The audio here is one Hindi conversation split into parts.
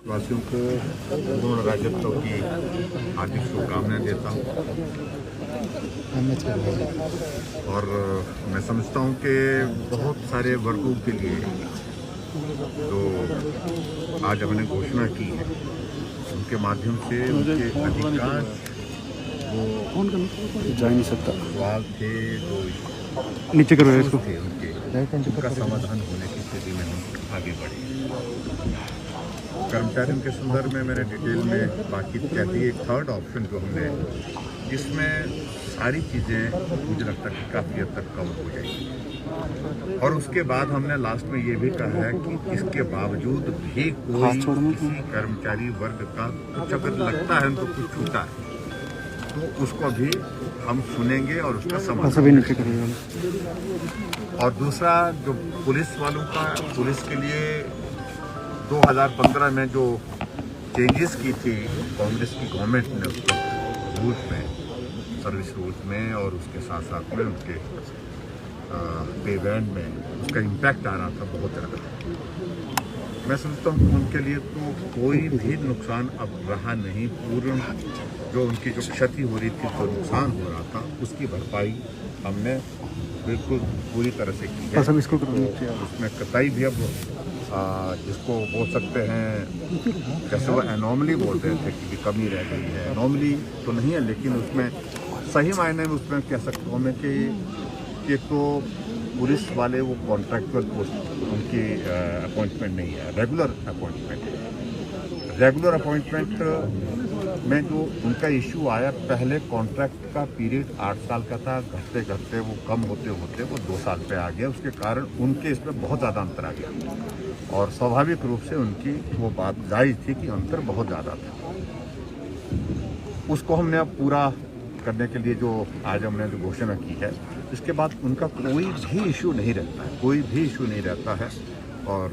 वासियों को पूर्ण राज्यत्व की हार्दिक शुभकामनाएं देता हूँ और मैं समझता हूँ कि बहुत सारे वर्गों के लिए जो आज हमने घोषणा की है उनके माध्यम से उनके अधिकांश वो जा नहीं सकता सवाल थे जो नीचे करो इसको थे उनका समाधान होने की स्थिति में हम आगे बढ़े। कर्मचारियों के संदर्भ में मैंने डिटेल में बातचीत कह दी। एक थर्ड ऑप्शन जो हमने जिसमें सारी चीज़ें मुझे लगता है कि काफ़ी हद तक कवर हो जाएगी और उसके बाद हमने लास्ट में ये भी कहा है कि इसके बावजूद भी कोई किसी कर्मचारी वर्ग का कुछ अगर लगता है उनको कुछ छूटा है तो उसको भी हम सुनेंगे और उसका समाधान करेंगे। और दूसरा जो पुलिस वालों का पुलिस के लिए 2015 में जो चेंजेस की थी कांग्रेस की गवर्नमेंट ने उसको रूल्स में सर्विस रूल्स में और उसके साथ साथ में उनके पे बैंड में उसका इम्पैक्ट आ रहा था बहुत ज़्यादा। मैं समझता हूँ कि उनके लिए तो कोई भी नुकसान अब रहा नहीं। पूर्ण जो उनकी जो क्षति हो रही थी जो नुकसान हो रहा था उसकी भरपाई हमने बिल्कुल पूरी तरह से की है। तो उसमें कतई भी अब जिसको बोल सकते हैं जैसे वो एनॉमली बोलते थे कि कमी रह गई है, एनॉमली तो नहीं है लेकिन उसमें सही मायने में उसमें कह सकता हूँ मैं कि तो पुलिस वाले वो कॉन्ट्रैक्चुअल पोस्ट उनकी अपॉइंटमेंट नहीं है, रेगुलर अपॉइंटमेंट है। रेगुलर अपॉइंटमेंट में जो उनका इशू आया पहले कॉन्ट्रैक्ट का पीरियड 8 साल का था, घटते घटते वो कम होते होते वो 2 साल पे आ गया। उसके कारण उनके इसमें बहुत ज़्यादा अंतर आ गया और स्वाभाविक रूप से उनकी वो बात जायज़ थी कि अंतर बहुत ज़्यादा था। उसको हमने अब पूरा करने के लिए जो आज हमने जो घोषणा की है इसके बाद उनका कोई भी इशू नहीं रहता है, कोई भी इशू नहीं रहता है और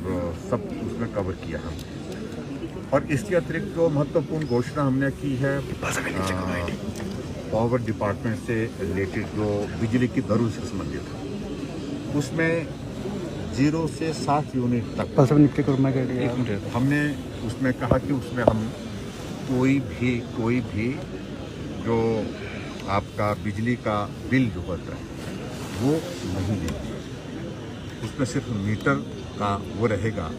सब उसमें कवर किया हमने। और इसके अतिरिक्त जो महत्वपूर्ण घोषणा हमने की है पावर डिपार्टमेंट से रिलेटेड जो बिजली की दरों से संबंधित है उसमें 0 से 7 यूनिट तक हमने उसमें कहा कि उसमें हम कोई भी जो आपका बिजली का बिल जो होता है वो नहीं लेंगे। उसमें सिर्फ मीटर का वो रहेगा।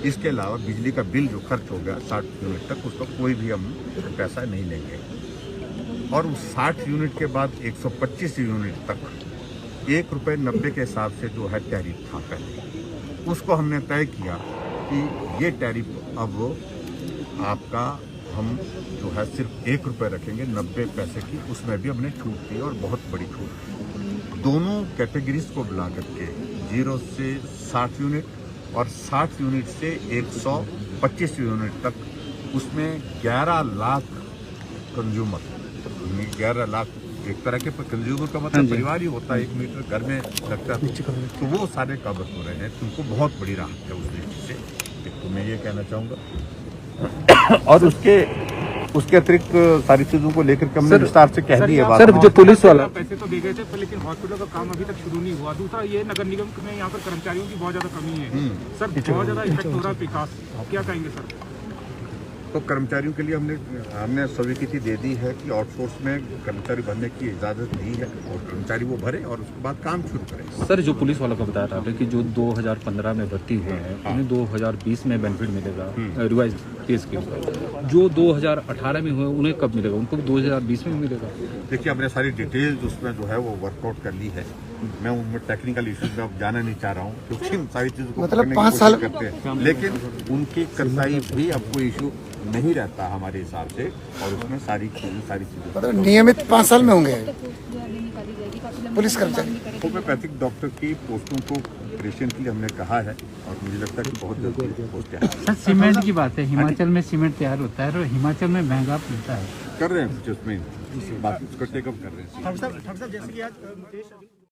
इसके अलावा बिजली का बिल जो खर्च होगा 60 यूनिट तक उसका कोई भी हम पैसा नहीं लेंगे। और उस 60 यूनिट के बाद 125 यूनिट तक ₹1.90 के हिसाब से जो है टैरिफ था पहले, उसको हमने तय किया कि ये टैरिफ अब आपका हम जो है सिर्फ ₹1 रखेंगे 90 पैसे की। उसमें भी हमने छूट दी और बहुत बड़ी छूट दी। दोनों कैटेगरीज को मिला करके 0 से 60 यूनिट और 60 यूनिट से 125 यूनिट तक उसमें 11 लाख कंज्यूमर, 11 लाख एक तरह के कंज्यूमर का मतलब परिवार ही होता है, 1 मीटर घर में लगता है तो वो सारे कवर हो रहे हैं। तो उनको बहुत बड़ी राहत है उस दृष्टि से। तो मैं ये कहना चाहूँगा और उसके अतिरिक्त सारी चीजों को लेकर हमने विस्तार से कह दी है बात। सर जो पुलिस वाला पैसे तो दे गए थे लेकिन हॉस्पिटल का काम अभी तक शुरू नहीं हुआ। दूसरा ये नगर निगम में यहाँ पर कर्मचारियों की बहुत ज्यादा कमी है सर, बहुत ज्यादा इफेक्ट हो रहा है विकास। क्या कहेंगे सर? तो कर्मचारियों के लिए हमने स्वीकृति दे दी है कि आउटसोर्स में कर्मचारी भरने की इजाज़त दी है और कर्मचारी वो भरे और उसके बाद काम शुरू करें। सर जो पुलिस वालों को बताया था आपने कि जो 2015 में भर्ती हुए हैं उन्हें 2020 में बेनिफिट मिलेगा रिवाइज पे स्कीम का। जो 2018 में हुए उन्हें कब मिलेगा? उनको 2020 में मिलेगा? देखिए हमने सारी डिटेल्स उसमें जो है वो वर्कआउट कर ली है। मैं उनमें टेक्निकल इश्यूज में अब जाना नहीं चाह रहा हूँ क्योंकि सारी चीज़ों को मतलब 5 साल करते हैं लेकिन उनकी कसाई भी अब कोई इशू नहीं रहता हमारे हिसाब से और उसमें सारी चीजें मतलब नियमित 5 साल में होंगे पुलिस कर्मचारी। होम्योपैथिक डॉक्टर की पोस्टों को क्रिएशन के लिए हमने कहा है और मुझे लगता है कि बहुत जल्दी पोस्ट है। सर सीमेंट की बात है, हिमाचल में सीमेंट तैयार होता है और हिमाचल में महंगा मिलता है। कर रहे हैं कुछ उसमें बात उसको टेकअप कर रहे हैं।